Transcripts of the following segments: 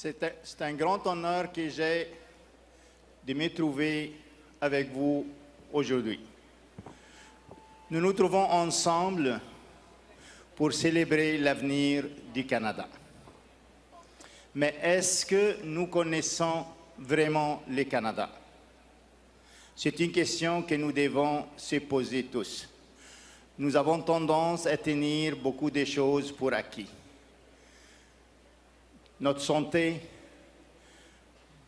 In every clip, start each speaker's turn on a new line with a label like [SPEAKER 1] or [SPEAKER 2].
[SPEAKER 1] C'est un grand honneur que j'ai de me trouver avec vous aujourd'hui. Nous nous trouvons ensemble pour célébrer l'avenir du Canada. Mais est-ce que nous connaissons vraiment le Canada? C'est une question que nous devons se poser tous. Nous avons tendance à tenir beaucoup de choses pour acquis. Notre santé,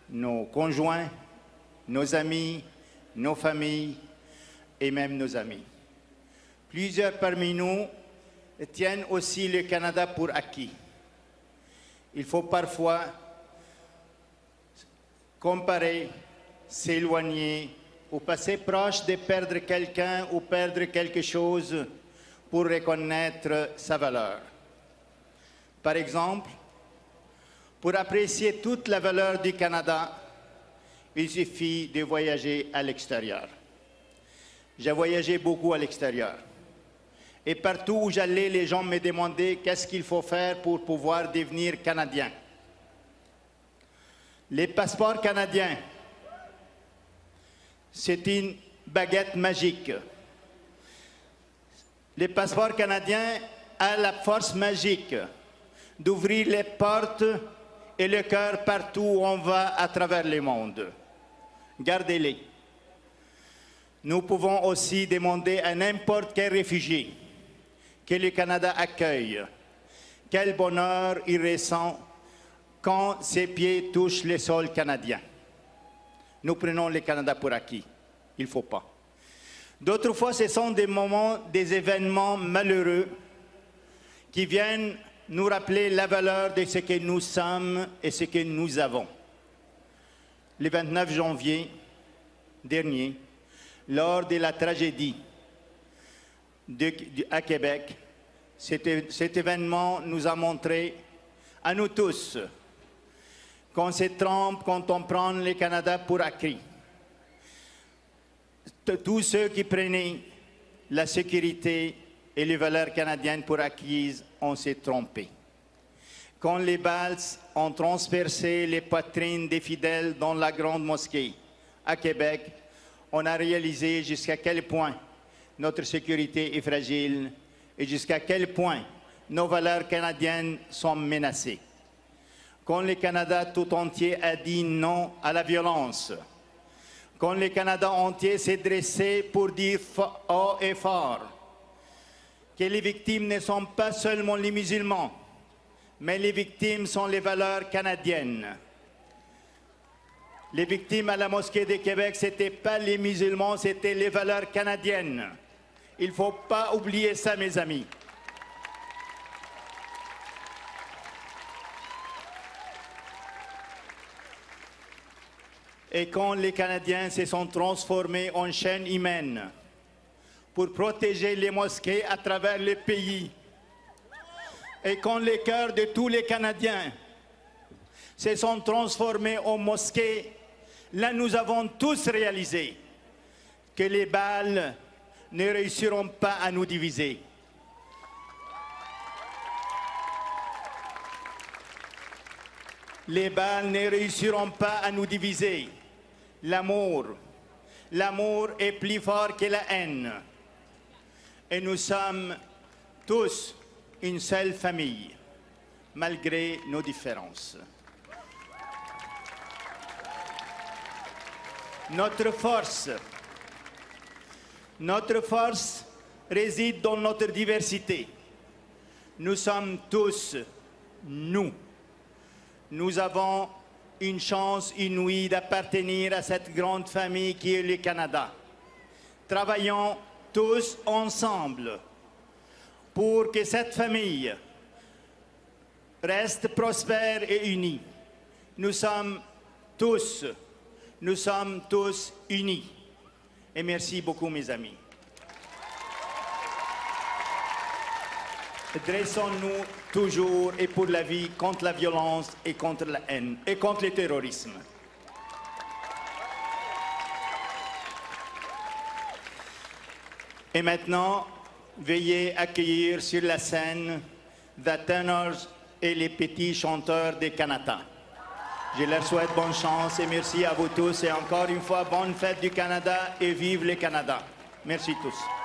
[SPEAKER 1] nos conjoints, nos amis, nos familles et même nos amis. Plusieurs parmi nous tiennent aussi le Canada pour acquis. Il faut parfois comparer, s'éloigner ou passer proche de perdre quelqu'un ou perdre quelque chose pour reconnaître sa valeur. Par exemple, pour apprécier toute la valeur du Canada, il suffit de voyager à l'extérieur. J'ai voyagé beaucoup à l'extérieur. Et partout où j'allais, les gens me demandaient qu'est-ce qu'il faut faire pour pouvoir devenir Canadien. Les passeports canadiens, c'est une baguette magique. Les passeports canadiens ont la force magique d'ouvrir les portes et le cœur partout où on va à travers le monde. Gardez-les. Nous pouvons aussi demander à n'importe quel réfugié que le Canada accueille. Quel bonheur il ressent quand ses pieds touchent le sol canadien. Nous prenons le Canada pour acquis. Il ne faut pas. D'autres fois, ce sont des moments, des événements malheureux qui viennent nous rappeler la valeur de ce que nous sommes et ce que nous avons. Le 29 janvier dernier, lors de la tragédie à Québec, cet événement nous a montré à nous tous qu'on se trompe quand on prend le Canada pour acquis. Tous ceux qui prenaient la sécurité et les valeurs canadiennes pour acquises, on s'est trompé. Quand les balles ont transpercé les poitrines des fidèles dans la grande mosquée à Québec, on a réalisé jusqu'à quel point notre sécurité est fragile et jusqu'à quel point nos valeurs canadiennes sont menacées. Quand le Canada tout entier a dit non à la violence, quand le Canada entier s'est dressé pour dire haut et fort que les victimes ne sont pas seulement les musulmans, mais les victimes sont les valeurs canadiennes. Les victimes à la mosquée de Québec, ce n'étaient pas les musulmans, c'était les valeurs canadiennes. Il ne faut pas oublier ça, mes amis. Et quand les Canadiens se sont transformés en chaînes humaines pour protéger les mosquées à travers le pays, et quand les cœurs de tous les Canadiens se sont transformés en mosquées, là nous avons tous réalisé que les balles ne réussiront pas à nous diviser. Les balles ne réussiront pas à nous diviser. L'amour est plus fort que la haine. Et nous sommes tous une seule famille, malgré nos différences. Notre force réside dans notre diversité. Nous sommes tous nous. Nous avons une chance inouïe d'appartenir à cette grande famille qui est le Canada. Travaillons tous ensemble pour que cette famille reste prospère et unie. Nous sommes tous unis. Et merci beaucoup, mes amis. Dressons-nous toujours et pour la vie contre la violence et contre la haine et contre le terrorisme. Et maintenant, veuillez accueillir sur la scène The Tenors et les petits chanteurs des Canada. Je leur souhaite bonne chance et merci à vous tous. Et encore une fois, bonne fête du Canada et vive le Canada. Merci tous.